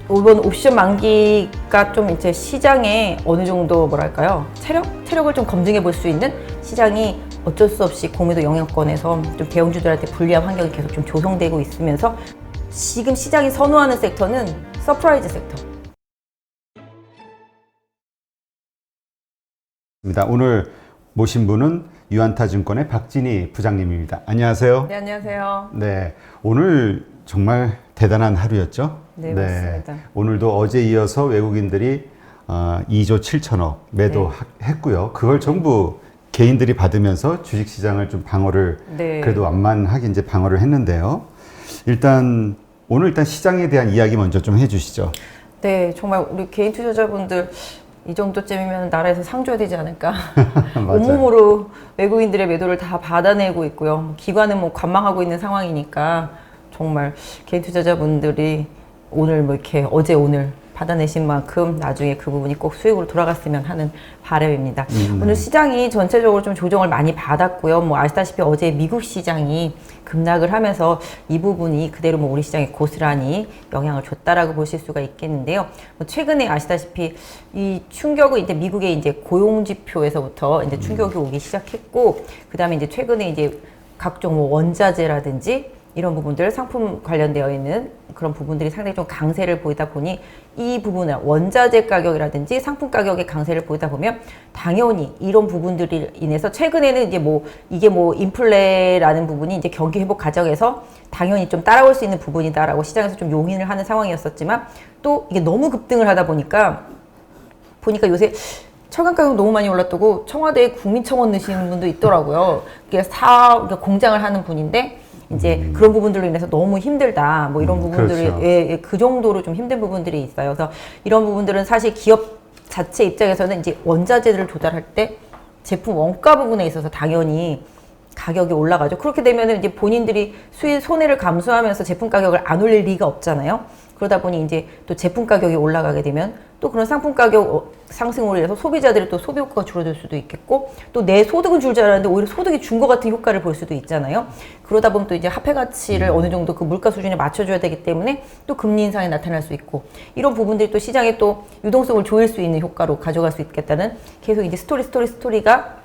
이번 옵션 만기가 좀 이제 시장에 어느 정도 뭐랄까요? 체력을 좀 검증해 볼 수 있는 시장이 어쩔 수 없이 공매도 영향권에서 좀 대형주들한테 불리한 환경이 계속 좀 조성되고 있으면서 지금 시장이 선호하는 섹터는 서프라이즈 섹터. 오늘 모신 분은 유안타증권의 박진희 부장님입니다. 안녕하세요. 네, 안녕하세요. 네, 오늘 정말 대단한 하루였죠? 네, 맞습니다. 오늘도 어제 이어서 외국인들이 2조 7천억 매도했고요. 그걸 전부 개인들이 받으면서 주식시장을 좀 방어를 그래도 완만하게 이제 방어를 했는데요. 오늘 시장에 대한 이야기 먼저 좀 해주시죠. 네, 정말 우리 개인 투자자분들 이 정도쯤이면 나라에서 상 줘야 되지 않을까. 온몸으로 외국인들의 매도를 다 받아내고 있고요. 기관은 뭐 관망하고 있는 상황이니까 정말 개인 투자자분들이 오늘 뭐 이렇게 어제 오늘 받아내신 만큼 나중에 그 부분이 꼭 수익으로 돌아갔으면 하는 바람입니다. 오늘 시장이 전체적으로 좀 조정을 많이 받았고요. 뭐 아시다시피 어제 미국 시장이 급락을 하면서 이 부분이 그대로 뭐 우리 시장에 고스란히 영향을 줬다라고 보실 수가 있겠는데요. 뭐 최근에 아시다시피 이 충격은 이제 미국의 이제 고용 지표에서부터 이제 충격이 오기 시작했고, 그 다음에 이제 최근에 이제 각종 뭐 원자재라든지 이런 부분들, 상품 관련되어 있는 그런 부분들이 상당히 좀 강세를 보이다 보니 이 부분을 원자재 가격이라든지 상품 가격의 강세를 보이다 보면 당연히 이런 부분들이 인해서 최근에는 이제 뭐 이게 뭐 인플레라는 부분이 이제 경기 회복 과정에서 당연히 좀 따라올 수 있는 부분이다라고 시장에서 좀 용인을 하는 상황이었었지만 또 이게 너무 급등을 하다 보니까 요새 철강 가격 너무 많이 올랐다고 청와대에 국민청원 넣으시는 분도 있더라고요. 그러니까 공장을 하는 분인데 이제 그런 부분들로 인해서 너무 힘들다. 뭐 이런 부분들이 그렇죠. 그 정도로 좀 힘든 부분들이 있어요. 그래서 이런 부분들은 사실 기업 자체 입장에서는 이제 원자재들을 조달할 때 제품 원가 부분에 있어서 당연히 가격이 올라가죠. 그렇게 되면은 이제 본인들이 손해를 감수하면서 제품 가격을 안 올릴 리가 없잖아요. 그러다 보니 이제 또 제품 가격이 올라가게 되면 또 그런 상품 가격 상승으로 인해서 소비자들의 또 소비 효과가 줄어들 수도 있겠고, 또 내 소득은 줄 줄 알았는데 오히려 소득이 준 것 같은 효과를 볼 수도 있잖아요. 그러다 보면 또 이제 화폐 가치를 어느 정도 그 물가 수준에 맞춰줘야 되기 때문에 또 금리 인상이 나타날 수 있고, 이런 부분들이 또 시장에 또 유동성을 조일 수 있는 효과로 가져갈 수 있겠다는 계속 이제 스토리가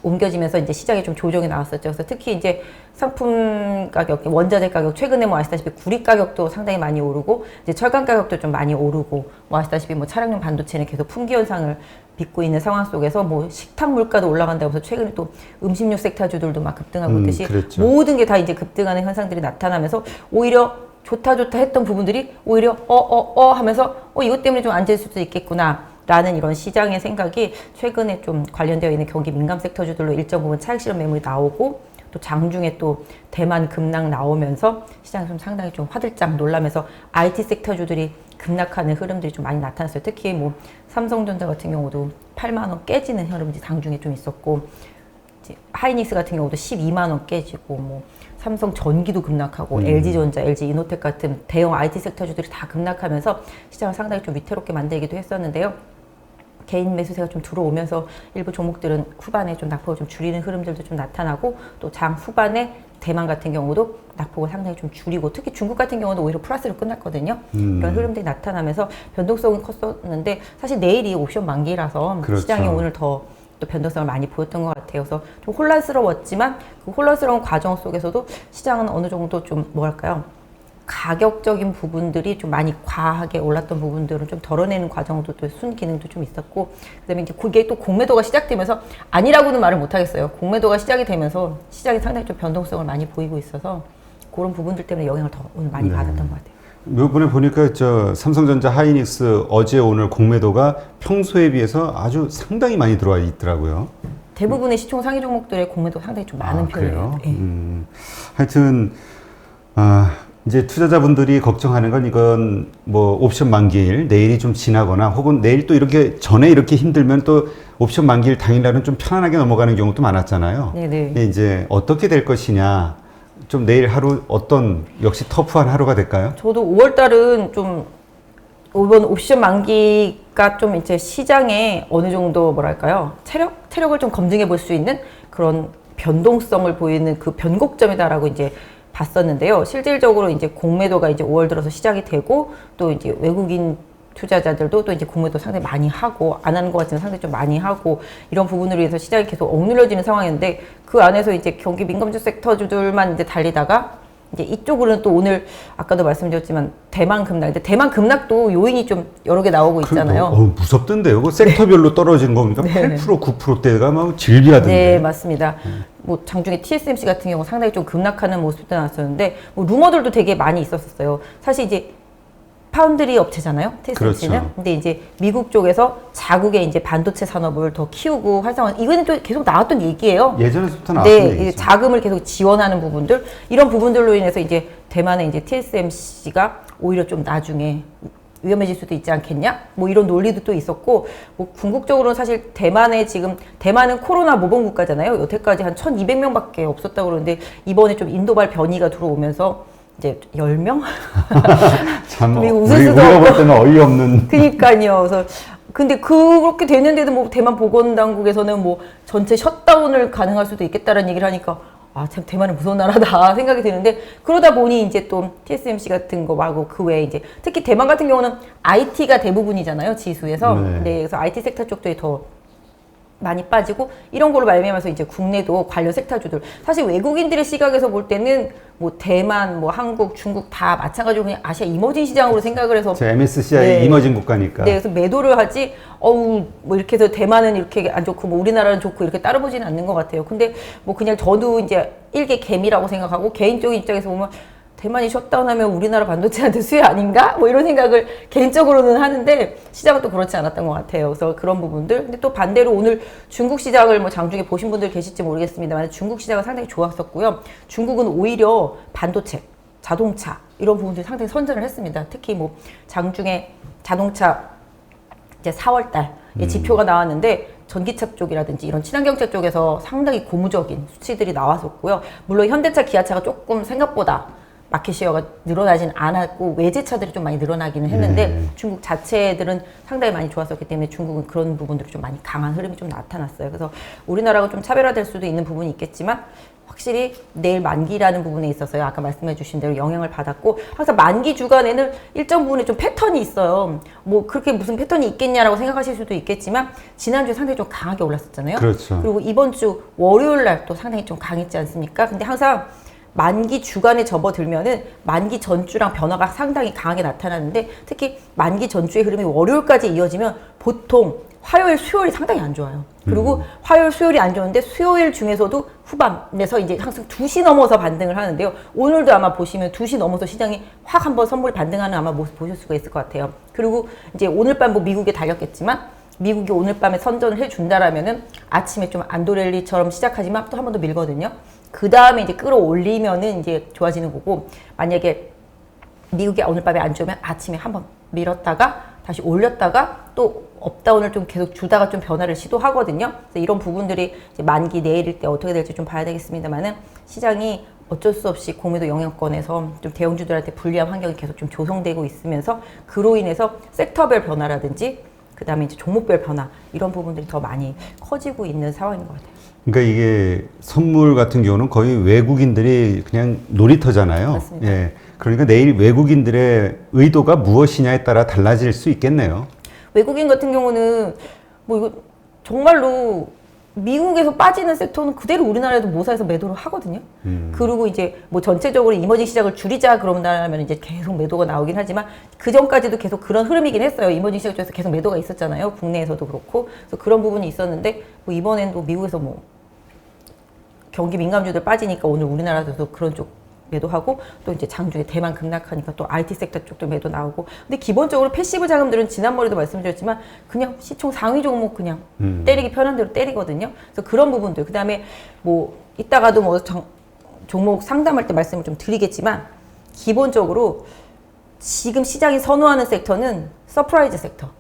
옮겨지면서 이제 시장에 좀 조정이 나왔었죠. 그래서 특히 이제 상품 가격, 원자재 가격, 최근에 뭐 아시다시피 구리 가격도 상당히 많이 오르고, 이제 철강 가격도 좀 많이 오르고, 뭐 아시다시피 뭐 차량용 반도체는 계속 품귀 현상을 빚고 있는 상황 속에서 뭐 식탁 물가도 올라간다고 해서 최근에 또 음식료 섹터주들도 막 급등하고 있듯이 모든 게 다 이제 급등하는 현상들이 나타나면서 오히려 좋다 했던 부분들이 오히려 하면서 이것 때문에 좀 안 될 수도 있겠구나 라는 이런 시장의 생각이 최근에 좀 관련되어 있는 경기 민감 섹터주들로 일정 부분 차익 실현 매물이 나오고, 또 장중에 또 대만 급락 나오면서 시장이 좀 상당히 좀 화들짝 놀라면서 IT 섹터주들이 급락하는 흐름들이 좀 많이 나타났어요. 특히 뭐 삼성전자 같은 경우도 8만 원 깨지는 흐름이 장중에 좀 있었고, 이제 하이닉스 같은 경우도 12만 원 깨지고, 뭐 삼성 전기도 급락하고 LG전자, LG이노텍 같은 대형 IT 섹터주들이 다 급락하면서 시장을 상당히 좀 위태롭게 만들기도 했었는데요. 개인 매수세가 좀 들어오면서 일부 종목들은 후반에 좀 낙폭을 좀 줄이는 흐름들도 좀 나타나고, 또 장 후반에 대만 같은 경우도 낙폭을 상당히 좀 줄이고, 특히 중국 같은 경우도 오히려 플러스로 끝났거든요. 그런 흐름들이 나타나면서 변동성은 컸었는데, 사실 내일이 옵션 만기라서 시장이 오늘 더 또 변동성을 많이 보였던 것 같아요. 그래서 좀 혼란스러웠지만 그 혼란스러운 과정 속에서도 시장은 어느 정도 좀 뭐랄까요, 가격적인 부분들이 좀 많이 과하게 올랐던 부분들은 좀 덜어내는 과정도 또 순기능도 좀 있었고, 그다음에 이제 그게 또 공매도가 시작되면서 아니라고는 말을 못 하겠어요. 공매도가 시작이 되면서 시장이 상당히 좀 변동성을 많이 보이고 있어서 그런 부분들 때문에 영향을 더 오늘 많이 받았던 것 같아요. 이번에 보니까 삼성전자, 하이닉스 어제 오늘 공매도가 평소에 비해서 아주 상당히 많이 들어와 있더라고요. 대부분의 시총 상위 종목들의 공매도가 상당히 좀 많은 편이에요. 하여튼 이제 투자자분들이 걱정하는 건 이건 뭐 옵션 만기일 내일이 좀 지나거나 혹은 내일 또 이렇게 전에 이렇게 힘들면 또 옵션 만기일 당일날은 좀 편안하게 넘어가는 경우도 많았잖아요. 네네. 이제 어떻게 될 것이냐, 좀 내일 하루 역시 터프한 하루가 될까요? 저도 5월달은 좀 이번 옵션 만기가 좀 이제 시장에 어느 정도 뭐랄까요, 체력을 좀 검증해 볼 수 있는 그런 변동성을 보이는 그 변곡점이다라고 이제 봤었는데요. 실질적으로 이제 공매도가 이제 5월 들어서 시작이 되고 또 이제 외국인 투자자들도 또 이제 공매도 상당히 많이 하고 안 하는 것 같지만 상당히 좀 많이 하고 이런 부분으로 해서 시장이 계속 억눌려지는 상황인데 그 안에서 이제 경기 민감주 섹터주들만 이제 달리다가 이제 이쪽으로는 또 오늘 아까도 말씀드렸지만 대만 급락. 근데 대만 급락도 요인이 좀 여러 개 나오고 있잖아요. 무섭던데요. 그 섹터별로 떨어진 거니까 네. 8% 9%대가 막 질비하던데. 네, 맞습니다. 뭐 장중에 TSMC 같은 경우 상당히 좀 급락하는 모습도 나왔었는데 뭐 루머들도 되게 많이 있었어요. 사실 이제 파운드리 업체잖아요, TSMC는. 그렇죠. 근데 이제 미국 쪽에서 자국의 이제 반도체 산업을 더 키우고 활성화. 이거는 또 계속 나왔던 얘기예요. 예전에서부터 나왔던 네, 얘기죠. 이제 자금을 계속 지원하는 부분들 이런 부분들로 인해서 이제 대만의 이제 TSMC가 오히려 좀 나중에 위험해질 수도 있지 않겠냐? 뭐 이런 논리도 또 있었고, 뭐 궁극적으로는 사실 대만은 코로나 모범 국가잖아요. 여태까지 한 1,200명밖에 없었다고 그러는데 이번에 좀 인도발 변이가 들어오면서 이제 10명? 참 우리가 볼 때는 어이없는. 그니까요. 그래서 근데 그렇게 됐는데도 뭐 대만 보건당국에서는 뭐 전체 셧다운을 가능할 수도 있겠다라는 얘기를 하니까 아, 참 대만은 무서운 나라다 생각이 드는데 그러다 보니 이제 또 TSMC 같은 거 말고 그 외에 이제 특히 대만 같은 경우는 IT가 대부분이잖아요, 지수에서. 네. 네, 그래서 IT 섹터 쪽들이 더 많이 빠지고 이런 걸로 말미암아서 이제 국내도 관련 섹터주들 사실 외국인들의 시각에서 볼 때는 뭐 대만, 뭐 한국, 중국 다 마찬가지로 그냥 아시아 이머징 시장으로 생각을 해서 MSCI 네. 이머징 국가니까. 네, 그래서 매도를 하지 뭐 이렇게 해서 대만은 이렇게 안 좋고 뭐 우리나라는 좋고 이렇게 따라보지는 않는 것 같아요. 근데 뭐 그냥 저도 이제 일개 개미라고 생각하고 개인적인 입장에서 보면 대만이 셧다운하면 우리나라 반도체한테 수혜 아닌가? 뭐 이런 생각을 개인적으로는 하는데 시장은 또 그렇지 않았던 것 같아요. 그래서 그런 부분들. 근데 또 반대로 오늘 중국 시장을 뭐 장중에 보신 분들 계실지 모르겠습니다만 중국 시장은 상당히 좋았었고요. 중국은 오히려 반도체, 자동차 이런 부분들이 상당히 선전을 했습니다. 특히 뭐 장중에 자동차 이제 4월달 지표가 나왔는데 전기차 쪽이라든지 이런 친환경차 쪽에서 상당히 고무적인 수치들이 나왔었고요. 물론 현대차, 기아차가 조금 생각보다 마켓 시어가 늘어나진 않았고 외제차들이 좀 많이 늘어나기는 했는데 중국 자체들은 상당히 많이 좋았었기 때문에 중국은 그런 부분들이 좀 많이 강한 흐름이 좀 나타났어요. 그래서 우리나라가 좀 차별화될 수도 있는 부분이 있겠지만 확실히 내일 만기라는 부분에 있어서요. 아까 말씀해 주신 대로 영향을 받았고 항상 만기 주간에는 일정 부분에 좀 패턴이 있어요. 뭐 그렇게 무슨 패턴이 있겠냐라고 생각하실 수도 있겠지만 지난주에 상당히 좀 강하게 올랐었잖아요. 그렇죠. 그리고 이번 주 월요일 날 또 상당히 좀 강했지 않습니까? 근데 항상 만기 주간에 접어들면은 만기 전주랑 변화가 상당히 강하게 나타나는데 특히 만기 전주의 흐름이 월요일까지 이어지면 보통 화요일, 수요일이 상당히 안 좋아요. 그리고 화요일, 수요일이 안 좋은데 수요일 중에서도 후반에서 이제 항상 2시 넘어서 반등을 하는데요. 오늘도 아마 보시면 2시 넘어서 시장이 확 한번 선물 반등하는 아마 모습 보실 수가 있을 것 같아요. 그리고 이제 오늘 밤 뭐 미국에 달렸겠지만 미국이 오늘 밤에 선전을 해준다라면은 아침에 좀 안도랠리처럼 시작하지만 또 한 번 더 밀거든요. 그 다음에 이제 끌어올리면은 이제 좋아지는 거고 만약에 미국이 오늘 밤에 안 좋으면 아침에 한번 밀었다가 다시 올렸다가 또 업다운을 좀 계속 주다가 좀 변화를 시도하거든요. 그래서 이런 부분들이 이제 만기 내일일 때 어떻게 될지 좀 봐야 되겠습니다만은 시장이 어쩔 수 없이 공매도 영향권에서 좀 대형주들한테 불리한 환경이 계속 좀 조성되고 있으면서 그로 인해서 섹터별 변화라든지 그 다음에 이제 종목별 변화 이런 부분들이 더 많이 커지고 있는 상황인 것 같아요. 그러니까 이게 선물 같은 경우는 거의 외국인들이 그냥 놀이터잖아요. 맞습니다. 예. 그러니까 내일 외국인들의 의도가 무엇이냐에 따라 달라질 수 있겠네요. 외국인 같은 경우는 뭐 이거 정말로 미국에서 빠지는 섹터는 그대로 우리나라에도 모사해서 매도를 하거든요. 그리고 이제 뭐 전체적으로 이머징 시장을 줄이자 그러면 이제 계속 매도가 나오긴 하지만 그 전까지도 계속 그런 흐름이긴 했어요. 이머징 시장 쪽에서 계속 매도가 있었잖아요. 국내에서도 그렇고. 그래서 그런 부분이 있었는데 뭐 이번엔 또 미국에서 뭐 경기 민감주들 빠지니까 오늘 우리나라도 그런 쪽 매도하고 또 이제 장중에 대만 급락하니까 또 IT 섹터 쪽도 매도 나오고 근데 기본적으로 패시브 자금들은 지난번에도 말씀드렸지만 그냥 시총 상위 종목 그냥 때리기 편한 대로 때리거든요. 그래서 그런 부분들 그 다음에 뭐 이따가도 뭐 종목 상담할 때 말씀을 좀 드리겠지만 기본적으로 지금 시장이 선호하는 섹터는 서프라이즈 섹터.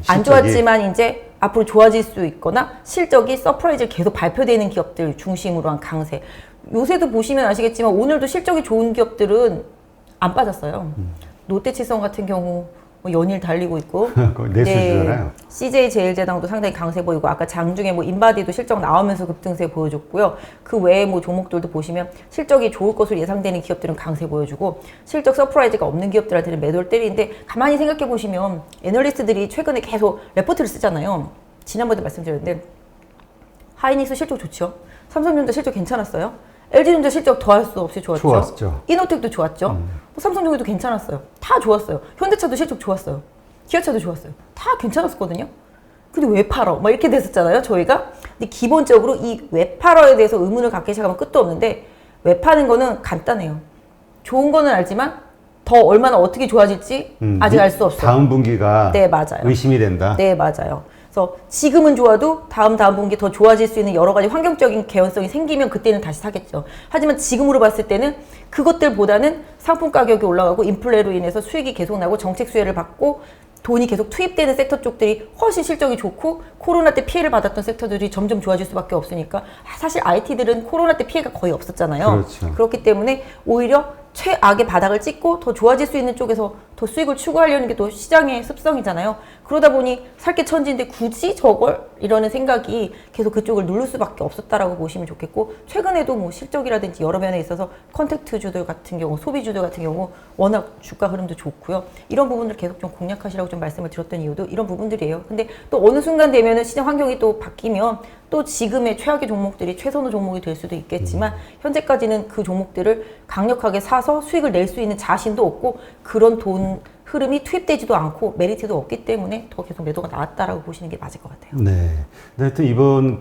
안 좋았지만 이제 앞으로 좋아질 수 있거나 실적이 서프라이즈를 계속 발표되는 기업들 중심으로 한 강세. 요새도 보시면 아시겠지만 오늘도 실적이 좋은 기업들은 안 빠졌어요. 롯데칠성 같은 경우 뭐 연일 달리고 있고 내수주잖아요. CJ제일제당도 상당히 강세 보이고 아까 장중에 뭐 인바디도 실적 나오면서 급등세 보여줬고요. 그 외에 뭐 종목들도 보시면 실적이 좋을 것으로 예상되는 기업들은 강세 보여주고 실적 서프라이즈가 없는 기업들한테는 매도를 때리는데 가만히 생각해 보시면 애널리스트들이 최근에 계속 레포트를 쓰잖아요. 지난번에 말씀드렸는데 하이닉스 실적 좋죠. 삼성전자 실적 괜찮았어요. LG전자 실적 더할 수 없이 좋았죠. 좋았죠. 이노텍도 좋았죠. 뭐 삼성전기도 괜찮았어요. 다 좋았어요. 현대차도 실적 좋았어요. 기아차도 좋았어요. 다 괜찮았었거든요. 근데 왜 팔어? 막 이렇게 됐었잖아요, 저희가. 근데 기본적으로 이 왜 팔어에 대해서 의문을 갖기 시작하면 끝도 없는데 왜 파는 거는 간단해요. 좋은 거는 알지만 더 얼마나 어떻게 좋아질지 아직 알 수 없어요. 다음 분기가 네, 맞아요. 의심이 된다. 네, 맞아요. 그래서 지금은 좋아도 다음 분기 더 좋아질 수 있는 여러 가지 환경적인 개연성이 생기면 그때는 다시 사겠죠. 하지만 지금으로 봤을 때는 그것들보다는 상품 가격이 올라가고 인플레로 인해서 수익이 계속 나고 정책 수혜를 받고 돈이 계속 투입되는 섹터 쪽들이 훨씬 실적이 좋고 코로나 때 피해를 받았던 섹터들이 점점 좋아질 수밖에 없으니까 사실 IT들은 코로나 때 피해가 거의 없었잖아요. 그렇죠. 그렇기 때문에 오히려 최악의 바닥을 찍고 더 좋아질 수 있는 쪽에서 더 수익을 추구하려는 게 또 시장의 습성이잖아요. 그러다 보니 살게 천지인데 굳이 저걸? 이러는 생각이 계속 그쪽을 누를 수밖에 없었다라고 보시면 좋겠고 최근에도 뭐 실적이라든지 여러 면에 있어서 컨택트주들 같은 경우, 소비주들 같은 경우 워낙 주가 흐름도 좋고요. 이런 부분들 계속 좀 공략하시라고 좀 말씀을 드렸던 이유도 이런 부분들이에요. 근데 또 어느 순간 되면은 시장 환경이 또 바뀌면 또 지금의 최악의 종목들이 최선의 종목이 될 수도 있겠지만 현재까지는 그 종목들을 강력하게 사서 수익을 낼 수 있는 자신도 없고 그런 돈 흐름이 투입되지도 않고 메리트도 없기 때문에 더 계속 매도가 나왔다라고 보시는 게 맞을 것 같아요. 네. 근데 하여튼 이번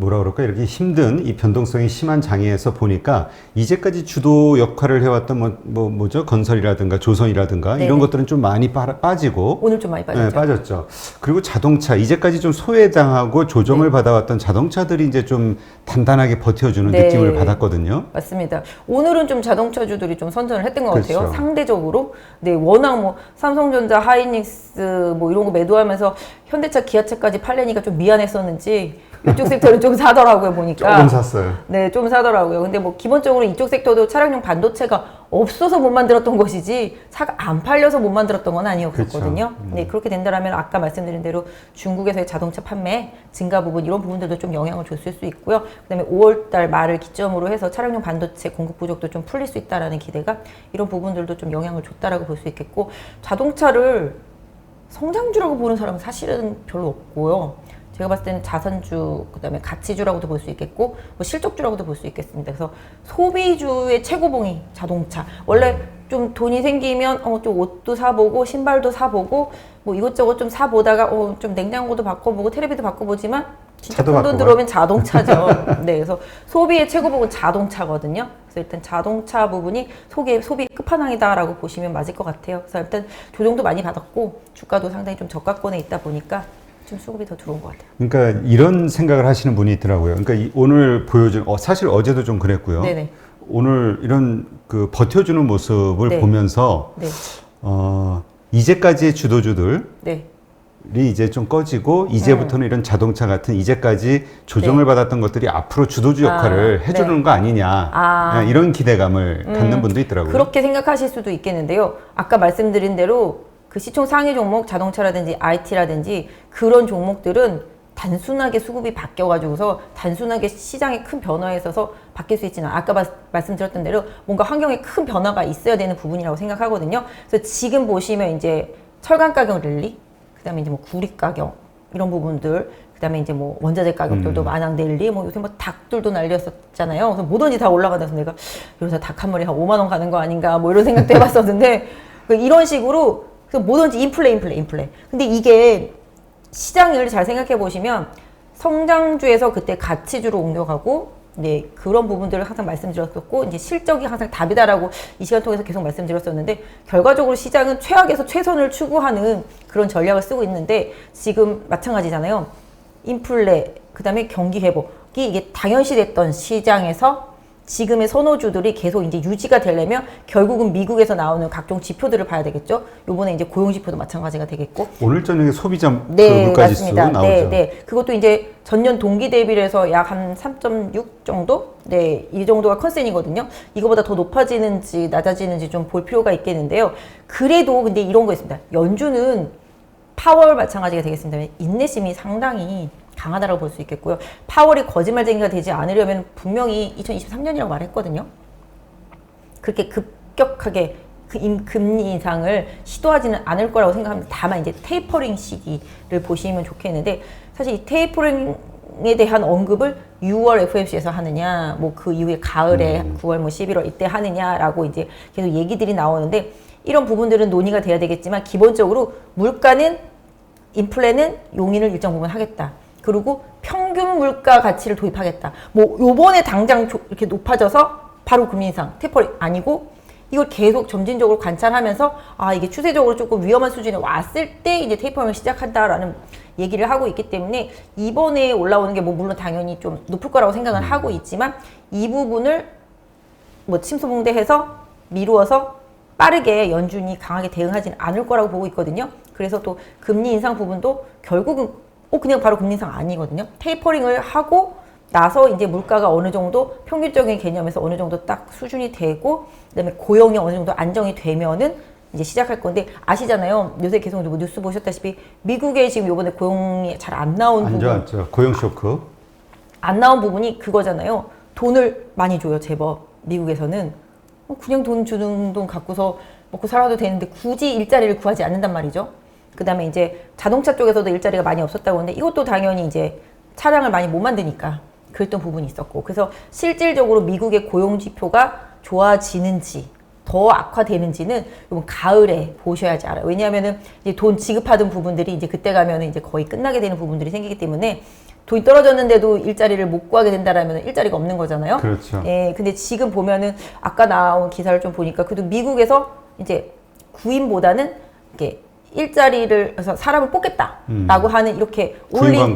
뭐라 그럴까 이렇게 힘든 이 변동성이 심한 장에서 보니까 이제까지 주도 역할을 해왔던 뭐죠 건설이라든가 조선이라든가 네네. 이런 것들은 좀 많이 빠지고 오늘 좀 많이 빠졌죠. 네, 빠졌죠. 그리고 자동차 이제까지 좀 소외당하고 조정을 받아왔던 자동차들이 이제 좀 단단하게 버텨주는 네. 느낌을 받았거든요. 맞습니다. 오늘은 좀 자동차주들이 좀 선전을 했던 것 같아요. 그렇죠. 상대적으로. 네, 워낙 뭐 삼성전자, 하이닉스 뭐 이런 거 매도하면서 현대차, 기아차까지 팔려니까 좀 미안했었는지 이쪽 섹터를 좀 사더라고요, 보니까. 조금 샀어요. 네, 좀 사더라고요. 근데 뭐 기본적으로 이쪽 섹터도 차량용 반도체가 없어서 못 만들었던 것이지 차가 안 팔려서 못 만들었던 건 아니었거든요. 그렇죠. 네, 그렇게 된다면 아까 말씀드린 대로 중국에서의 자동차 판매 증가 부분 이런 부분들도 좀 영향을 줬을 수 있고요. 그다음에 5월달 말을 기점으로 해서 차량용 반도체 공급 부족도 좀 풀릴 수 있다라는 기대가 이런 부분들도 좀 영향을 줬다라고 볼 수 있겠고 자동차를 성장주라고 보는 사람은 사실은 별로 없고요. 제가 봤을 때는 자산주, 그다음에 가치주라고도 볼 수 있겠고, 뭐 실적주라고도 볼 수 있겠습니다. 그래서 소비주의 최고봉이 자동차. 원래 좀 돈이 생기면 좀 옷도 사보고 신발도 사보고 뭐 이것저것 좀 사보다가 좀 냉장고도 바꿔보고 테레비도 바꿔보지만 진짜 큰 돈 들어오면 자동차죠. 네, 그래서 소비의 최고봉은 자동차거든요. 그래서 일단 자동차 부분이 소비 끝판왕이다라고 보시면 맞을 것 같아요. 그래서 일단 조정도 많이 받았고 주가도 상당히 좀 저가권에 있다 보니까 좀 수급이 더 들어온 것 같아요. 그러니까 이런 생각을 하시는 분이 있더라고요. 그러니까 오늘 보여준 사실 어제도 좀 그랬고요. 네네. 오늘 이런 그 버텨주는 모습을 네. 보면서 네. 이제까지의 주도주들이 네. 이제 좀 꺼지고 이제부터는 이런 자동차 같은 이제까지 조정을 네. 받았던 것들이 앞으로 주도주 역할을 해주는 네. 거 아니냐 네, 이런 기대감을 갖는 분도 있더라고요. 그렇게 생각하실 수도 있겠는데요. 아까 말씀드린 대로 그 시총 상위 종목 자동차라든지 IT라든지 그런 종목들은 단순하게 수급이 바뀌어가지고서 단순하게 시장에 큰 변화에 있어서 바뀔 수 있지는 아까 말씀드렸던 대로 뭔가 환경에 큰 변화가 있어야 되는 부분이라고 생각하거든요. 그래서 지금 보시면 이제 철강 가격 랠리, 그다음에 이제 뭐 구리 가격 이런 부분들, 그다음에 이제 뭐 원자재 가격들도 마냥 랠리, 뭐 요새 뭐 닭들도 난리였었잖아요. 그래서 뭐든지 다 올라가서 내가 이러다 닭 한 마리 한 5만 원 가는 거 아닌가 뭐 이런 생각도 해봤었는데 이런 식으로 뭐든지 인플레. 근데 이게 시장을 잘 생각해 보시면 성장주에서 그때 가치주로 옮겨가고 네, 그런 부분들을 항상 말씀드렸었고 이제 실적이 항상 답이다라고 이 시간 통해서 계속 말씀드렸었는데 결과적으로 시장은 최악에서 최선을 추구하는 그런 전략을 쓰고 있는데 지금 마찬가지잖아요. 인플레 그다음에 경기 회복이 이게 당연시됐던 시장에서 지금의 선호주들이 계속 이제 유지가 되려면 결국은 미국에서 나오는 각종 지표들을 봐야 되겠죠. 요번에 이제 고용 지표도 마찬가지가 되겠고. 오늘 저녁에 소비자 네, 그 물가지수 맞습니다. 나오죠. 네, 네. 그것도 이제 전년 동기 대비를 해서 약 한 3.6 정도? 네, 이 정도가 컨센이거든요. 이거보다 더 높아지는지 낮아지는지 좀 볼 필요가 있겠는데요. 그래도 근데 이런 거 있습니다. 연준은 파월 마찬가지가 되겠습니다. 인내심이 상당히 강하다라고 볼 수 있겠고요. 파월이 거짓말쟁이가 되지 않으려면 분명히 2023년이라고 말했거든요. 그렇게 급격하게 금리 인상을 시도하지는 않을 거라고 생각합니다. 다만 이제 테이퍼링 시기를 보시면 좋겠는데 사실 이 테이퍼링에 대한 언급을 6월 FOMC에서 하느냐, 뭐 그 이후에 가을에 9월, 뭐 11월 이때 하느냐라고 이제 계속 얘기들이 나오는데 이런 부분들은 논의가 돼야 되겠지만 기본적으로 물가는 인플레는 용인을 일정 부분 하겠다. 그리고 평균 물가 가치를 도입하겠다. 뭐 요번에 당장 이렇게 높아져서 바로 금리 인상, 테이퍼링 아니고 이걸 계속 점진적으로 관찰하면서 아 이게 추세적으로 조금 위험한 수준에 왔을 때 이제 테이퍼링을 시작한다라는 얘기를 하고 있기 때문에 이번에 올라오는 게 뭐 물론 당연히 좀 높을 거라고 생각을 하고 있지만 이 부분을 뭐 침소봉대해서 미루어서 빠르게 연준이 강하게 대응하지는 않을 거라고 보고 있거든요. 그래서 또 금리 인상 부분도 결국은 그냥 바로 금리 인상 아니거든요. 테이퍼링을 하고 나서 이제 물가가 어느 정도 평균적인 개념에서 어느 정도 딱 수준이 되고 그다음에 고용이 어느 정도 안정이 되면은 이제 시작할 건데 아시잖아요. 요새 계속 뉴스 보셨다시피 미국에 지금 요번에 고용이 잘 안 나온 부분. 좋았죠. 고용 쇼크. 안 나온 부분이 그거잖아요. 돈을 많이 줘요, 제법. 미국에서는. 그냥 돈 주는 돈 갖고서 먹고 살아도 되는데 굳이 일자리를 구하지 않는단 말이죠. 그 다음에 이제 자동차 쪽에서도 일자리가 많이 없었다고 하는데 이것도 당연히 이제 차량을 많이 못 만드니까 그랬던 부분이 있었고 그래서 실질적으로 미국의 고용 지표가 좋아지는지 더 악화되는지는 이번 가을에 보셔야지 알아요. 왜냐하면은 이제 돈 지급하던 부분들이 이제 그때 가면은 이제 거의 끝나게 되는 부분들이 생기기 때문에 돈이 떨어졌는데도 일자리를 못 구하게 된다라면 일자리가 없는 거잖아요. 그렇죠. 예, 근데 지금 보면은 아까 나온 기사를 좀 보니까 그래도 미국에서 이제 구인보다는 이렇게 일자리를 해서 사람을 뽑겠다라고 하는 이렇게 올린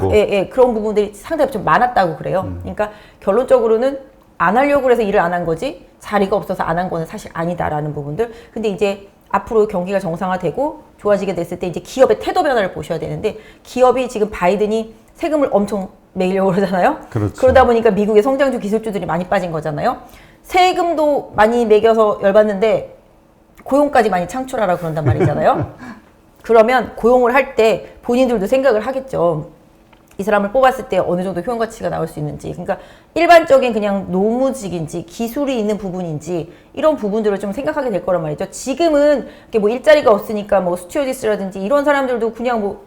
그런 부분들이 상당히 좀 많았다고 그래요. 그러니까 결론적으로는 안 하려고 해서 일을 안 한 거지 자리가 없어서 안 한 거는 사실 아니다라는 부분들. 근데 이제 앞으로 경기가 정상화되고 좋아지게 됐을 때 이제 기업의 태도 변화를 보셔야 되는데 기업이 지금 바이든이 세금을 엄청 매기려고 그러잖아요. 그렇죠. 그러다 보니까 미국의 성장주 기술주들이 많이 빠진 거잖아요. 세금도 많이 매겨서 열받는데 고용까지 많이 창출하라 그런단 말이잖아요. 그러면 고용을 할 때 본인들도 생각을 하겠죠. 이 사람을 뽑았을 때 어느 정도 효용 가치가 나올 수 있는지. 그러니까 일반적인 그냥 노무직인지 기술이 있는 부분인지 이런 부분들을 좀 생각하게 될 거란 말이죠. 지금은 뭐 일자리가 없으니까 뭐 스튜어디스라든지 이런 사람들도 그냥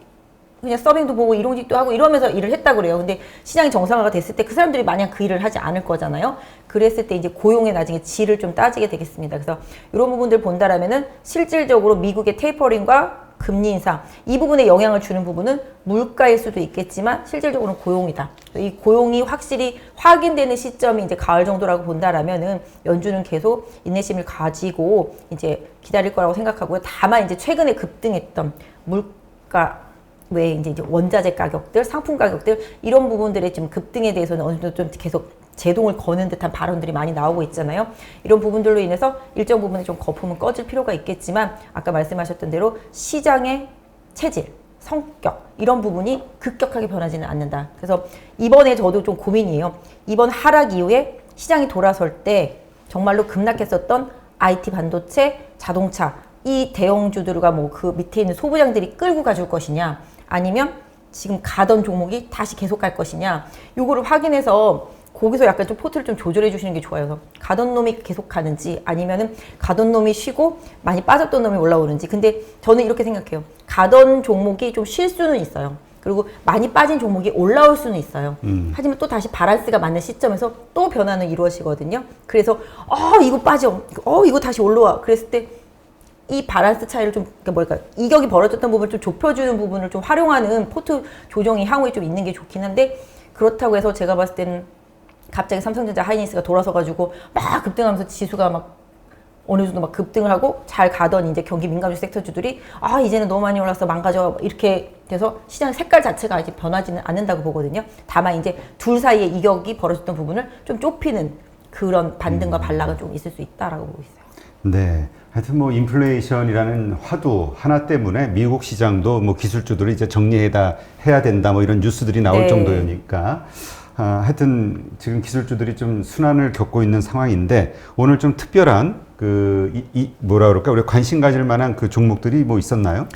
서빙도 보고 이동직도 하고 이러면서 일을 했다고 그래요. 근데 시장이 정상화가 됐을 때 그 사람들이 마냥 그 일을 하지 않을 거잖아요. 그랬을 때 이제 고용의 나중에 질을 좀 따지게 되겠습니다. 그래서 이런 부분들 본다라면은 실질적으로 미국의 테이퍼링과 금리 인상 이 부분에 영향을 주는 부분은 물가일 수도 있겠지만 실질적으로는 고용이다. 이 고용이 확실히 확인되는 시점이 이제 가을 정도라고 본다라면은 연준은 계속 인내심을 가지고 이제 기다릴 거라고 생각하고요. 다만 이제 최근에 급등했던 물가 왜 이제 원자재 가격들, 상품 가격들 이런 부분들의 지금 급등에 대해서는 어느 정도 좀 계속 제동을 거는 듯한 발언들이 많이 나오고 있잖아요. 이런 부분들로 인해서 일정 부분에 좀 거품은 꺼질 필요가 있겠지만 아까 말씀하셨던 대로 시장의 체질, 성격 이런 부분이 급격하게 변하지는 않는다. 그래서 이번에 저도 좀 고민이에요. 이번 하락 이후에 시장이 돌아설 때 정말로 급락했었던 IT 반도체, 자동차 이 대형주들과 뭐 그 밑에 있는 소부장들이 끌고 가줄 것이냐 아니면 지금 가던 종목이 다시 계속 갈 것이냐 요거를 확인해서 거기서 약간 좀 포트를 좀 조절해 주시는 게 좋아요. 가던 놈이 계속 가는지 아니면은 가던 놈이 쉬고 많이 빠졌던 놈이 올라오는지. 근데 저는 이렇게 생각해요. 가던 종목이 좀 쉴 수는 있어요. 그리고 많이 빠진 종목이 올라올 수는 있어요. 하지만 또 다시 바란스가 맞는 시점에서 또 변화는 이루어지거든요. 그래서 이거 빠져. 이거 다시 올라와. 그랬을 때 이 바란스 차이를 좀 이격이 벌어졌던 부분을 좀 좁혀주는 부분을 좀 활용하는 포트 조정이 향후에 좀 있는 게 좋긴 한데 그렇다고 해서 제가 봤을 때는 갑자기 삼성전자 하이닉스가 돌아서가지고 막 급등하면서 지수가 막 어느 정도 막 급등을 하고 잘 가던 이제 경기 민감주 섹터주들이 이제는 너무 많이 올라서 망가져 이렇게 돼서 시장 색깔 자체가 아직 변하지는 않는다고 보거든요. 다만 이제 둘 사이에 이격이 벌어졌던 부분을 좀 좁히는 그런 반등과 반락은 좀 있을 수 있다라고 보고 있어요. 네. 하여튼 뭐 인플레이션이라는 화두 하나 때문에 미국 시장도 뭐 기술주들이 이제 해야 된다 뭐 이런 뉴스들이 나올 네. 정도니까 하여튼 지금 기술주들이 좀 순환을 겪고 있는 상황인데 오늘 좀 특별한 뭐라 그럴까 우리 관심 가질 만한 그 종목들이 뭐 있었나요?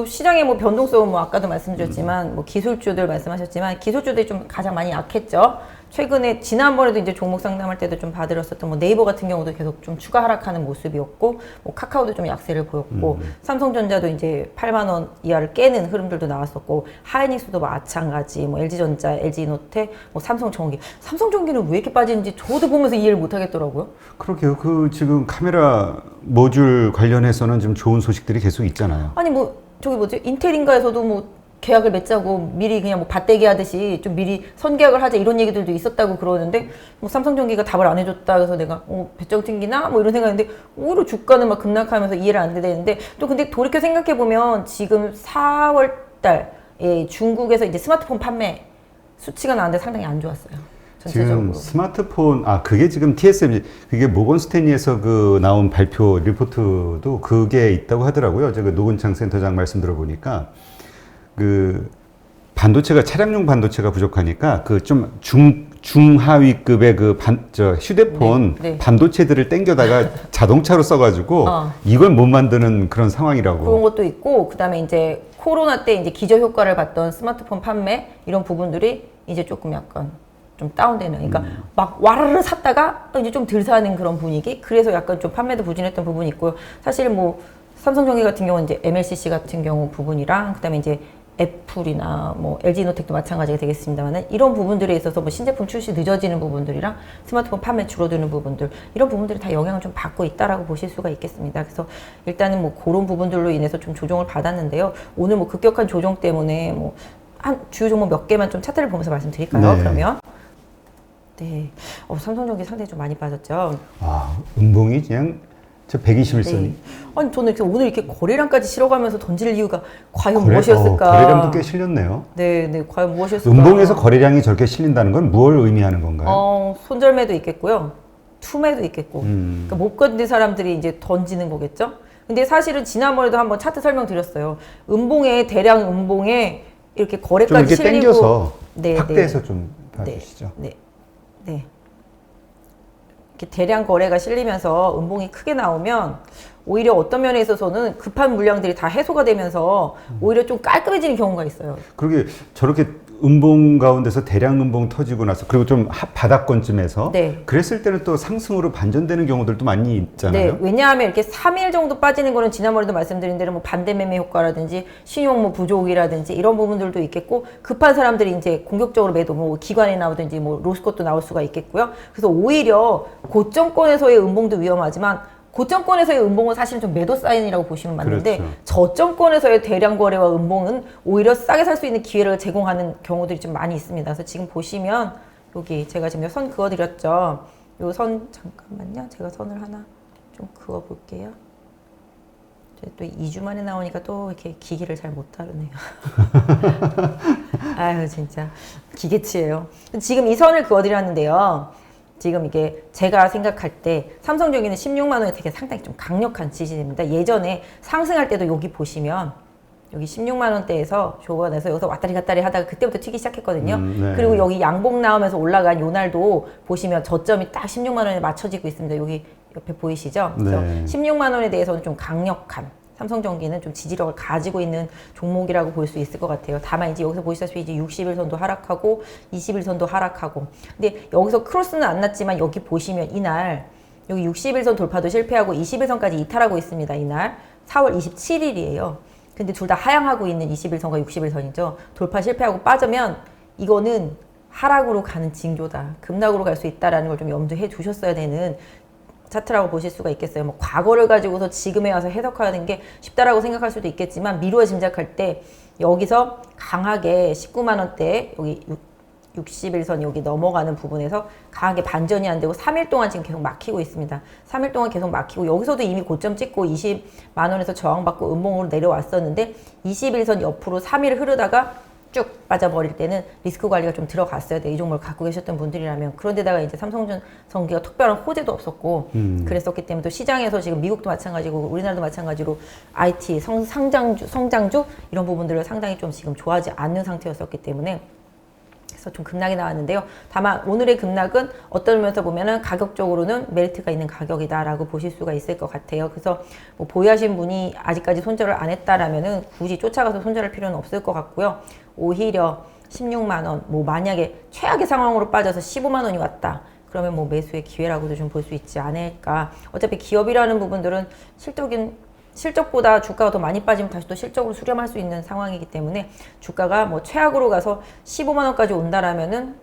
시장의 뭐 변동성은 뭐 아까도 말씀드렸지만 뭐 기술주들 말씀하셨지만 기술주들이 좀 가장 많이 약했죠. 최근에 지난번에도 이제 종목 상담할 때도 좀 봐드렸었던 뭐 네이버 같은 경우도 계속 좀 추가 하락하는 모습이었고 뭐 카카오도 좀 약세를 보였고 삼성전자도 이제 8만 원 이하를 깨는 흐름들도 나왔었고 하이닉스도 마찬가지 뭐 LG전자, LG이노텍, 뭐 삼성전기는 왜 이렇게 빠지는지 저도 보면서 이해를 못 하겠더라고요. 그러게요. 지금 카메라 모듈 관련해서는 좀 좋은 소식들이 계속 있잖아요. 아니 뭐 저기 뭐지 인텔인가에서도 뭐 계약을 맺자고 미리 그냥 뭐 밭대기 하듯이 좀 미리 선계약을 하자 이런 얘기들도 있었다고 그러는데 뭐 삼성전기가 답을 안 해줬다 그래서 내가 배짱 튕기나 뭐 이런 생각했는데 오히려 주가는 막 급락하면서 이해를 안 되는데 또 근데 돌이켜 생각해 보면 지금 4월 달에 중국에서 이제 스마트폰 판매 수치가 나왔는데 상당히 안 좋았어요. 전체적으로. 지금 스마트폰 그게 지금 TSMC 그게 모건 스탠리에서 나온 발표 리포트도 그게 있다고 하더라고요. 제가 노근창 센터장 말씀 들어보니까 반도체가 차량용 반도체가 부족하니까 좀 중하위급의 휴대폰 네. 반도체들을 땡겨다가 자동차로 써가지고 이걸 못 만드는 그런 상황이라고. 그런 것도 있고 그다음에 이제 코로나 때 이제 기저 효과를 봤던 스마트폰 판매 이런 부분들이 이제 조금 약간 좀 다운되는, 그러니까 막 와르르 샀다가 이제 좀 덜 사는 그런 분위기. 그래서 약간 좀 판매도 부진했던 부분이 있고요. 사실 뭐 삼성전기 같은 경우는 이제 MLCC 같은 경우 부분이랑 그다음에 이제 애플이나 뭐 LG이노텍도 마찬가지가 되겠습니다만 이런 부분들에 있어서 뭐 신제품 출시 늦어지는 부분들이랑 스마트폰 판매 줄어드는 부분들 이런 부분들이 다 영향을 좀 받고 있다라고 보실 수가 있겠습니다. 그래서 일단은 뭐 그런 부분들로 인해서 좀 조정을 받았는데요. 오늘 뭐 급격한 조정 때문에 뭐 한 주요 종목 몇 개만 좀 차트를 보면서 말씀드릴까요? 네. 그러면 삼성전기 상당히 좀 많이 빠졌죠. 음봉이 그냥 저 121선이. 네. 아니 저는 오늘 이렇게 거래량까지 실어가면서 던질 이유가 과연 무엇이었을까? 거래량도 꽤 실렸네요. 네, 과연 무엇이었을까? 음봉에서 거래량이 저렇게 실린다는 건 뭘 의미하는 건가요? 손절매도 있겠고요, 투매도 있겠고, 그러니까 못 건든 사람들이 이제 던지는 거겠죠. 근데 사실은 지난번에도 한번 차트 설명드렸어요. 대량 음봉에 이렇게 거래까지 좀 이렇게 실리고, 당겨서 확대해서 좀 봐주시죠. 네. 이렇게 대량 거래가 실리면서 음봉이 크게 나오면 오히려 어떤 면에 있어서는 급한 물량들이 다 해소가 되면서 오히려 좀 깔끔해지는 경우가 있어요. 그러게 저렇게 음봉 가운데서 대량 음봉 터지고 나서 그리고 좀 바닥권쯤에서 그랬을 때는 또 상승으로 반전되는 경우들도 많이 있잖아요. 네, 왜냐하면 이렇게 3일 정도 빠지는 거는 지난번에도 말씀드린 대로 뭐 반대 매매 효과라든지 신용 뭐 부족이라든지 이런 부분들도 있겠고 급한 사람들이 이제 공격적으로 매도 뭐 기관에 나오든지 뭐 로스컷도 나올 수가 있겠고요. 그래서 오히려 고점권에서의 음봉도 위험하지만 고점권에서의 음봉은 사실은 좀 매도 사인이라고 보시면 맞는데 저점권에서의 대량 거래와 음봉은 오히려 싸게 살 수 있는 기회를 제공하는 경우들이 좀 많이 있습니다. 그래서 지금 보시면 여기 제가 지금 선 그어드렸죠. 요 선 잠깐만요. 제가 선을 하나 좀 그어 볼게요. 또 2주 만에 나오니까 또 이렇게 기계를 잘 못 다루네요. 아유 진짜 기계치예요. 지금 이 선을 그어드렸는데요. 지금 이게 제가 생각할 때 삼성전기는 16만 원이 되게 상당히 좀 강력한 지지대입니다. 예전에 상승할 때도 여기 보시면 여기 16만 원대에서 조가 내서 여기서 왔다리 갔다리 하다가 그때부터 튀기 시작했거든요. 그리고 여기 양봉 나오면서 올라간 요 날도 보시면 저점이 딱 16만 원에 맞춰지고 있습니다. 여기 옆에 보이시죠? 그래서 16만 원에 대해서는 좀 강력한 삼성전기는 좀 지지력을 가지고 있는 종목이라고 볼 수 있을 것 같아요. 다만 이제 여기서 보시다시피 이제 60일선도 하락하고 20일선도 하락하고 근데 여기서 크로스는 안 났지만 여기 보시면 이날 여기 60일선 돌파도 실패하고 20일선까지 이탈하고 있습니다. 이날 4월 27일이에요. 근데 둘 다 하향하고 있는 21선과 60일선이죠. 돌파 실패하고 빠지면 이거는 하락으로 가는 징조다. 급락으로 갈 수 있다라는 걸 좀 염두해 두셨어야 되는 차트라고 보실 수가 있겠어요. 뭐 과거를 가지고서 지금에 와서 해석하는 게 쉽다라고 생각할 수도 있겠지만 미루어 짐작할 때 여기서 강하게 19만 원대 여기 61선 여기 넘어가는 부분에서 강하게 반전이 안 되고 3일 동안 지금 계속 막히고 있습니다. 3일 동안 계속 막히고 여기서도 이미 고점 찍고 20만 원에서 저항받고 음봉으로 내려왔었는데 21선 옆으로 3일 흐르다가 쭉 빠져버릴 때는 리스크 관리가 좀 들어갔어야 돼. 이 종목을 갖고 계셨던 분들이라면. 그런데다가 이제 삼성전기가 특별한 호재도 없었고 그랬었기 때문에 또 시장에서 지금 미국도 마찬가지고 우리나라도 마찬가지로 IT 성장주 이런 부분들을 상당히 좀 지금 좋아하지 않는 상태였었기 때문에 그래서 좀 급락이 나왔는데요. 다만 오늘의 급락은 어떤 면에서 보면은 가격적으로는 메리트가 있는 가격이다라고 보실 수가 있을 것 같아요. 그래서 뭐 보유하신 분이 아직까지 손절을 안 했다라면은 굳이 쫓아가서 손절할 필요는 없을 것 같고요. 오히려 16만 원, 뭐 만약에 최악의 상황으로 빠져서 15만 원이 왔다. 그러면 뭐 매수의 기회라고도 좀 볼 수 있지 않을까. 어차피 기업이라는 부분들은 실적보다 주가가 더 많이 빠지면 다시 또 실적으로 수렴할 수 있는 상황이기 때문에 주가가 뭐 최악으로 가서 15만 원까지 온다라면은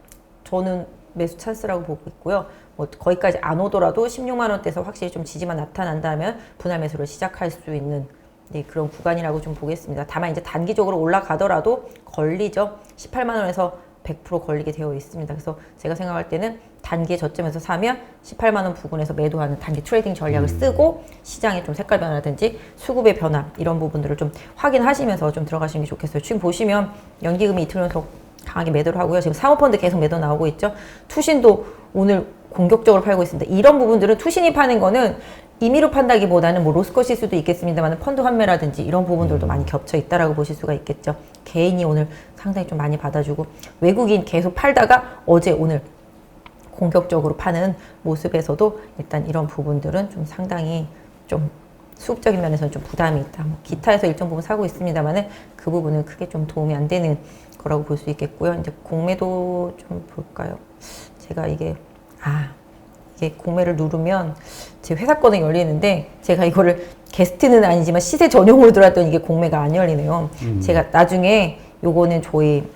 저는 매수 찬스라고 보고 있고요. 뭐 거기까지 안 오더라도 16만 원대에서 확실히 좀 지지만 나타난다면 분할 매수를 시작할 수 있는 그런 구간이라고 좀 보겠습니다. 다만 이제 단기적으로 올라가더라도 걸리죠. 18만 원에서 100% 걸리게 되어 있습니다. 그래서 제가 생각할 때는 단기의 저점에서 사면 18만 원 부근에서 매도하는 단기 트레이딩 전략을 쓰고 시장의 좀 색깔 변화라든지 수급의 변화 이런 부분들을 좀 확인하시면서 좀 들어가시는 게 좋겠어요. 지금 보시면 연기금이 이틀 연속 강하게 매도를 하고요. 지금 사모펀드 계속 매도 나오고 있죠. 투신도 오늘 공격적으로 팔고 있습니다. 이런 부분들은 투신이 파는 거는 임의로 판다기보다는 뭐 로스컷일 수도 있겠습니다만 펀드 환매라든지 이런 부분들도 많이 겹쳐 있다라고 보실 수가 있겠죠. 개인이 오늘 상당히 좀 많이 받아주고 외국인 계속 팔다가 어제 오늘 공격적으로 파는 모습에서도 일단 이런 부분들은 좀 상당히 좀 수급적인 면에서는 좀 부담이 있다. 뭐 기타에서 일정 부분 사고 있습니다만은 그 부분은 크게 좀 도움이 안 되는 거라고 볼 수 있겠고요. 이제 공매도 좀 볼까요? 제가 이게 공매를 누르면 제 회사 거는 열리는데 제가 이거를 게스트는 아니지만 시세 전용으로 들어왔더니 이게 공매가 안 열리네요. 제가 나중에 요거는 저희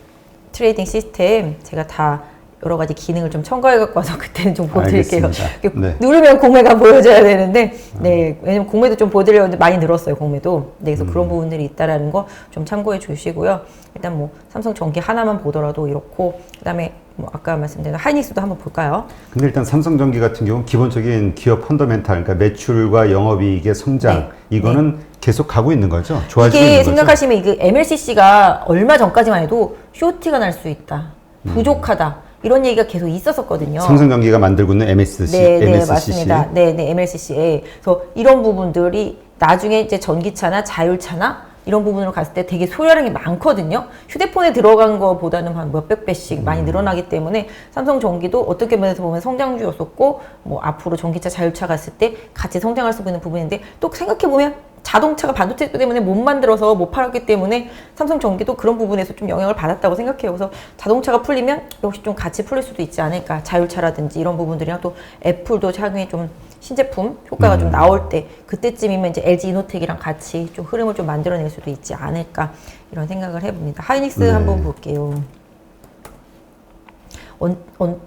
트레이딩 시스템 제가 다 여러 가지 기능을 좀 첨가해 갖고 와서 그때는 좀 보여드릴게요. 네. 누르면 공매가 보여져야 되는데, 네, 왜냐면 공매도 좀 보여드리려는데 많이 늘었어요, 공매도. 네, 그래서 그런 부분들이 있다라는 거 좀 참고해 주시고요. 일단 뭐 삼성전기 하나만 보더라도 이렇고, 그다음에 뭐 아까 말씀드린 하이닉스도 한번 볼까요? 근데 일단 삼성전기 같은 경우는 기본적인 기업 펀더멘탈, 그러니까 매출과 영업이익의 성장, 이거는 계속 가고 있는 거죠? 좋아지고 있는 이게 거죠? 생각하시면 이게 MLCC가 얼마 전까지만 해도 쇼트가 날 수 있다, 부족하다. 이런 얘기가 계속 있었었거든요. 삼성전기가 만들고 있는 MSC. 네, 맞습니다. 네, MLCC에. 그래서 이런 부분들이 나중에 이제 전기차나 자율차나 이런 부분으로 갔을 때 되게 소요량이 많거든요. 휴대폰에 들어간 거보다는 한 몇백 배씩 많이 늘어나기 때문에 삼성전기도 어떻게 보면 성장주였었고, 뭐 앞으로 전기차, 자율차 갔을 때 같이 성장할 수 있는 부분인데 또 생각해보면 자동차가 반도체 때문에 못 만들어서 못 팔았기 때문에 삼성전기도 그런 부분에서 좀 영향을 받았다고 생각해요. 그래서 자동차가 풀리면 역시 좀 같이 풀릴 수도 있지 않을까. 자율차라든지 이런 부분들이랑 또 애플도 향후에 좀 신제품 효과가 좀 나올 때 그때쯤이면 이제 LG 이노텍이랑 같이 좀 흐름을 좀 만들어낼 수도 있지 않을까 이런 생각을 해봅니다. 하이닉스 한번 볼게요.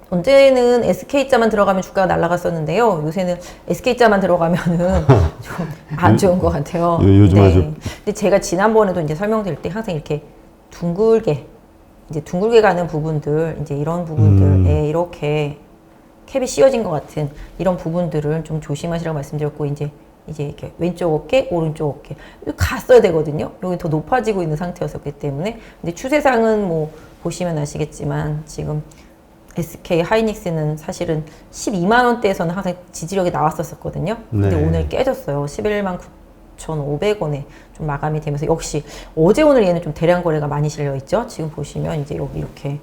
언제는 SK자만 들어가면 주가가 날아갔었는데요. 요새는 SK자만 들어가면은 좀 안 좋은 것 같아요. 요즘 네. 아주. 근데 제가 지난번에도 이제 설명드릴 때 항상 이렇게 둥글게 가는 부분들, 이제 이런 부분들에 이렇게 캡이 씌워진 것 같은 이런 부분들을 좀 조심하시라고 말씀드렸고, 이제 이렇게 왼쪽 어깨, 오른쪽 어깨 갔어야 되거든요. 여기 더 높아지고 있는 상태였었기 때문에. 근데 추세상은 뭐 보시면 아시겠지만 지금 SK 하이닉스는 사실은 12만 원대에서는 항상 지지력이 나왔었거든요. 근데 오늘 깨졌어요. 11만 9,500원에 좀 마감이 되면서 역시 어제 오늘 얘는 좀 대량 거래가 많이 실려 있죠. 지금 보시면 이제 여기 이렇게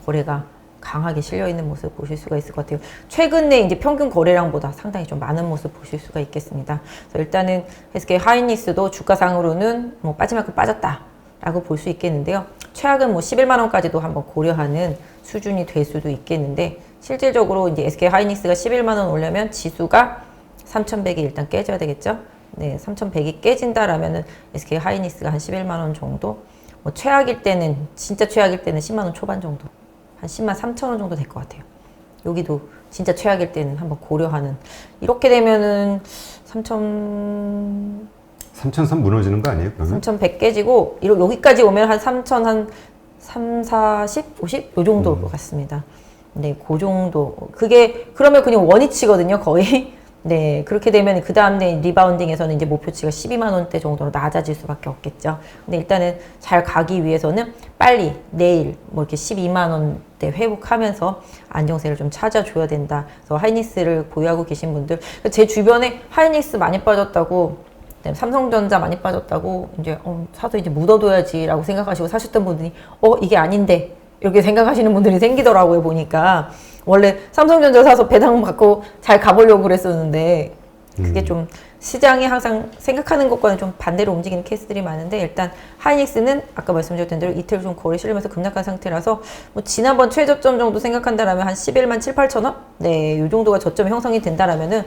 거래가 강하게 실려 있는 모습 보실 수가 있을 것 같아요. 최근에 이제 평균 거래량보다 상당히 좀 많은 모습 보실 수가 있겠습니다. 그래서 일단은 SK 하이닉스도 주가상으로는 뭐 빠질 만큼 빠졌다라고 볼 수 있겠는데요. 최악은 뭐 11만 원까지도 한번 고려하는 수준이 될 수도 있겠는데, 실질적으로 이제 SK 하이닉스가 11만 원 오려면 지수가 3,100이 일단 깨져야 되겠죠. 네, 3,100이 깨진다라면은 SK 하이닉스가 한 11만 원 정도, 뭐 최악일 때는 진짜 최악일 때는 10만 원 초반 정도, 한 10만 3천 원 정도 될 것 같아요. 여기도 진짜 최악일 때는 한번 고려하는. 이렇게 되면은 3,003 무너지는 거 아니에요? 그러면? 3,100 깨지고 여기까지 오면 한 3,000 한 3, 40, 50? 요 정도일 것 같습니다. 네, 그 정도. 그게 그러면 그냥 원위치거든요, 거의. 네, 그렇게 되면 그 다음에 리바운딩에서는 이제 목표치가 12만 원대 정도로 낮아질 수밖에 없겠죠. 근데 일단은 잘 가기 위해서는 빨리 내일 뭐 이렇게 12만 원대 회복하면서 안정세를 좀 찾아줘야 된다. 그래서 하이닉스를 보유하고 계신 분들, 제 주변에 하이닉스 많이 빠졌다고, 삼성전자 많이 빠졌다고 이제 사서 이제 묻어둬야지라고 생각하시고 사셨던 분들이 이게 아닌데 이렇게 생각하시는 분들이 생기더라고요. 보니까 원래 삼성전자 사서 배당 받고 잘 가보려고 그랬었는데 그게 좀 시장이 항상 생각하는 것과는 좀 반대로 움직이는 케이스들이 많은데, 일단 하이닉스는 아까 말씀드렸던 대로 이틀 좀 거래 실리면서 급락한 상태라서 뭐 지난번 최저점 정도 생각한다라면 한 11만 7, 8천 원? 네, 이 정도가 저점이 형성이 된다라면은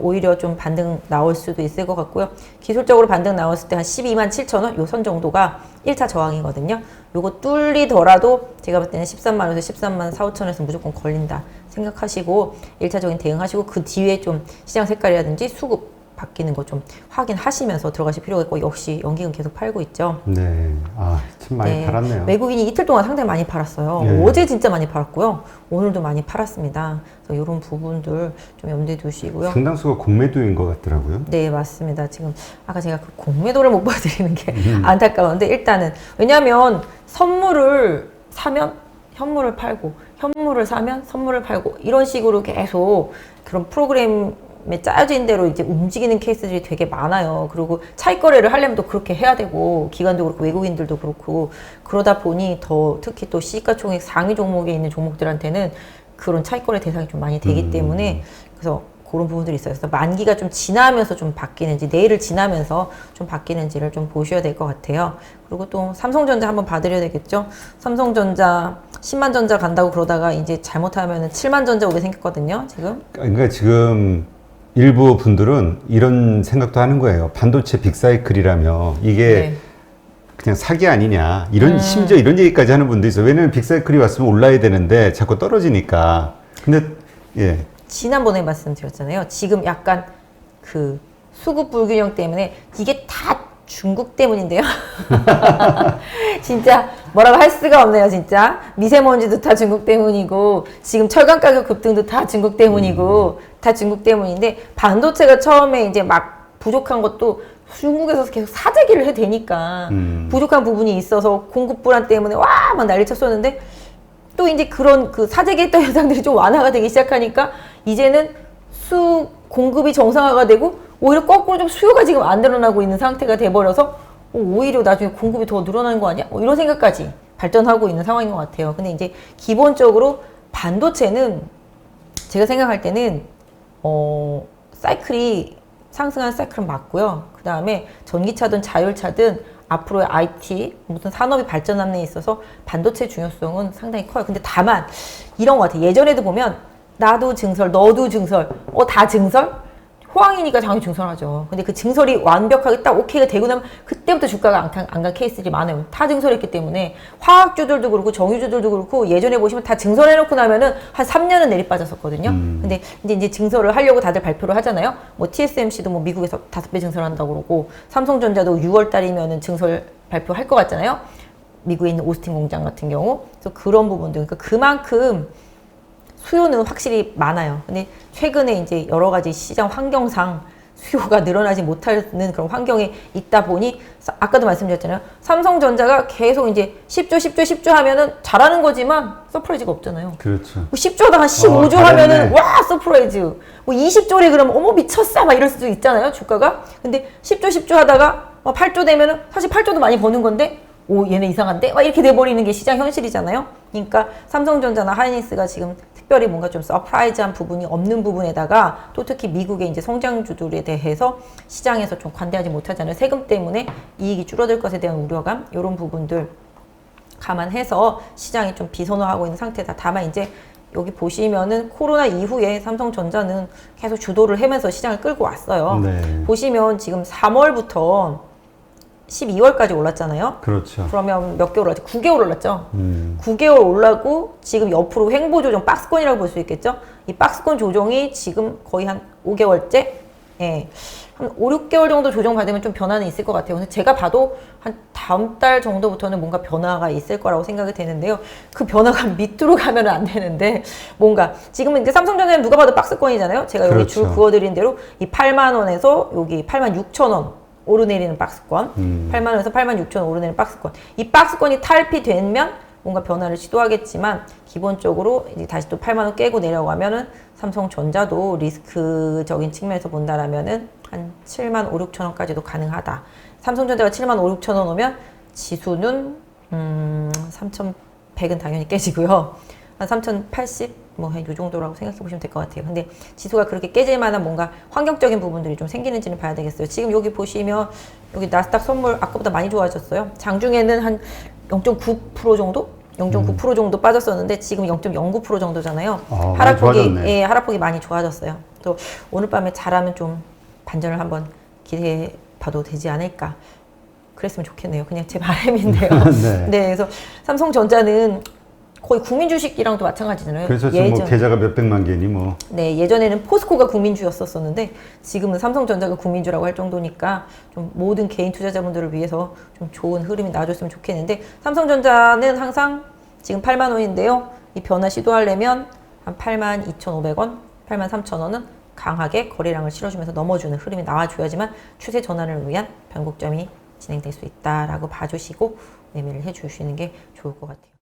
오히려 좀 반등 나올 수도 있을 것 같고요. 기술적으로 반등 나왔을 때 한 12만 7천 원? 요 선 정도가 1차 저항이거든요. 요거 뚫리더라도 제가 볼 때는 13만 원에서 13만 4, 5천에서 무조건 걸린다 생각하시고 1차적인 대응하시고, 그 뒤에 좀 시장 색깔이라든지 수급 바뀌는 거 좀 확인하시면서 들어가실 필요가 있고, 역시 연기금 계속 팔고 있죠. 네, 참 많이 팔았네요. 외국인이 이틀 동안 상당히 많이 팔았어요. 네. 어제 진짜 많이 팔았고요. 오늘도 많이 팔았습니다. 그래서 이런 부분들 좀 염두에 두시고요. 상당수가 공매도인 것 같더라고요. 네, 맞습니다. 지금 아까 제가 그 공매도를 못 봐드리는 게 안타까운데, 일단은 왜냐하면 선물을 사면 현물을 팔고, 현물을 사면 선물을 팔고, 이런 식으로 계속 그런 프로그램에 짜여진 대로 이제 움직이는 케이스들이 되게 많아요. 그리고 차익 거래를 하려면 또 그렇게 해야 되고, 기관도 그렇고 외국인들도 그렇고, 그러다 보니 더 특히 또 시가총액 상위 종목에 있는 종목들한테는 그런 차익 거래 대상이 좀 많이 되기 때문에, 그래서 그런 부분들이 있어요. 그래서 만기가 좀 지나면서 좀 바뀌는지, 내일을 지나면서 좀 바뀌는지를 좀 보셔야 될 것 같아요. 그리고 또 삼성전자 한번 봐드려야 되겠죠. 삼성전자 10만 전자 간다고 그러다가 이제 잘못하면 7만 전자 오게 생겼거든요, 지금. 그러니까 지금 일부 분들은 이런 생각도 하는 거예요. 반도체 빅사이클이라며 이게 네. 그냥 사기 아니냐, 이런 심지어 이런 얘기까지 하는 분도 있어요. 왜냐면 빅사이클이 왔으면 올라야 되는데 자꾸 떨어지니까. 근데 예, 지난번에 말씀드렸잖아요. 지금 약간 그 수급 불균형 때문에 이게 다 중국 때문인데요. 진짜 뭐라고 할 수가 없네요, 진짜. 미세먼지도 다 중국 때문이고, 지금 철강 가격 급등도 다 중국 때문이고, 다 중국 때문인데, 반도체가 처음에 이제 막 부족한 것도 중국에서 계속 사재기를 해대니까 부족한 부분이 있어서 공급 불안 때문에 와 막 난리 쳤었는데, 또 이제 그런 그 사재기했던 현상들이 좀 완화가 되기 시작하니까 이제는 공급이 정상화가 되고 오히려 거꾸로 좀 수요가 지금 안 늘어나고 있는 상태가 돼버려서 오히려 나중에 공급이 더 늘어나는 거 아니야? 이런 생각까지 발전하고 있는 상황인 것 같아요. 근데 이제 기본적으로 반도체는 제가 생각할 때는 사이클이 상승하는 사이클은 맞고요. 그 다음에 전기차든 자율차든 앞으로의 IT, 무슨 산업이 발전하는 데 있어서 반도체 중요성은 상당히 커요. 근데 다만 이런 것 같아요. 예전에도 보면 나도 증설, 너도 증설, 다 증설? 호황이니까 당연히 증설하죠. 근데 그 증설이 완벽하게 딱 오케이가 되고 나면 그때부터 주가가 안 간 케이스들이 많아요. 다 증설했기 때문에 화학주들도 그렇고 정유주들도 그렇고 예전에 보시면 다 증설해놓고 나면은 한 3년은 내리빠졌었거든요. 근데 이제 증설을 하려고 다들 발표를 하잖아요. 뭐 TSMC도 뭐 미국에서 5배 증설한다고 그러고, 삼성전자도 6월 달이면은 증설 발표할 것 같잖아요. 미국에 있는 오스틴 공장 같은 경우. 그래서 그런 부분들, 그러니까 그만큼 수요는 확실히 많아요. 근데 최근에 이제 여러 가지 시장 환경상 수요가 늘어나지 못하는 그런 환경에 있다 보니, 아까도 말씀드렸잖아요. 삼성전자가 계속 이제 10조 하면은 잘하는 거지만 서프라이즈가 없잖아요. 그렇죠. 뭐 10조다 한 15조 하면은 와 서프라이즈. 뭐 20조래 그러면 어머 미쳤어 막 이럴 수도 있잖아요, 주가가. 근데 10조 하다가 8조 되면은 사실 8조도 많이 버는 건데 얘네 이상한데? 막 이렇게 돼버리는 게 시장 현실이잖아요. 그러니까 삼성전자나 하이닉스가 지금 특별히 뭔가 좀 서프라이즈한 부분이 없는 부분에다가, 또 특히 미국의 이제 성장주들에 대해서 시장에서 좀 관대하지 못하잖아요. 세금 때문에 이익이 줄어들 것에 대한 우려감, 이런 부분들 감안해서 시장이 좀 비선호하고 있는 상태다. 다만 이제 여기 보시면은 코로나 이후에 삼성전자는 계속 주도를 하면서 시장을 끌고 왔어요. 네. 보시면 지금 3월부터 12월까지 올랐잖아요. 그렇죠. 그러면 몇 개월 올랐죠? 9개월 올랐죠. 9개월 올라고 지금 옆으로 횡보 조정, 박스권이라고 볼 수 있겠죠. 이 박스권 조정이 지금 거의 한 5개월째. 예. 한 5, 6개월 정도 조정받으면 좀 변화는 있을 것 같아요. 그래서 제가 봐도 한 다음 달 정도부터는 뭔가 변화가 있을 거라고 생각이 되는데요. 그 변화가 밑으로 가면 안 되는데 뭔가 지금은 이제 삼성전자는 누가 봐도 박스권이잖아요. 제가 여기 그렇죠. 줄 그어드린 대로 이 8만 원에서 여기 8만 6천 원 오르내리는 박스권, 8만 원에서 8만 6천 원 오르내리는 박스권. 이 박스권이 탈피되면 뭔가 변화를 시도하겠지만 기본적으로 이제 다시 또 8만 원 깨고 내려가면은 삼성전자도 리스크적인 측면에서 본다라면은 한 7만 5, 6천 원까지도 가능하다. 삼성전자가 7만 5, 6천 원 오면 지수는 3,100은 당연히 깨지고요. 한 3,080 뭐 이 정도라고 생각해 보시면 될 것 같아요. 근데 지수가 그렇게 깨질 만한 뭔가 환경적인 부분들이 좀 생기는지는 봐야 되겠어요. 지금 여기 보시면 여기 나스닥 선물 아까보다 많이 좋아졌어요. 장중에는 한 0.9% 정도? 0.9% 정도 빠졌었는데 지금 0.09% 정도잖아요. 많이 좋아졌네. 예, 하락폭이 많이 좋아졌어요. 또 오늘 밤에 잘하면 좀 반전을 한번 기대해 봐도 되지 않을까. 그랬으면 좋겠네요. 그냥 제 바람인데요. 네. 네, 그래서 삼성전자는 거의 국민 주식이랑도 마찬가지잖아요. 그래서 지금 뭐 계좌가 몇백만 개니 뭐. 네, 예전에는 포스코가 국민주였었는데 지금은 삼성전자가 국민주라고 할 정도니까 좀 모든 개인 투자자분들을 위해서 좀 좋은 흐름이 나와줬으면 좋겠는데 삼성전자는 항상 지금 8만 원인데요. 이 변화 시도하려면 한 8만 2,500원, 8만 3천 원은 강하게 거래량을 실어주면서 넘어주는 흐름이 나와줘야지만 추세 전환을 위한 변곡점이 진행될 수 있다라고 봐주시고 매매를 해주시는 게 좋을 것 같아요.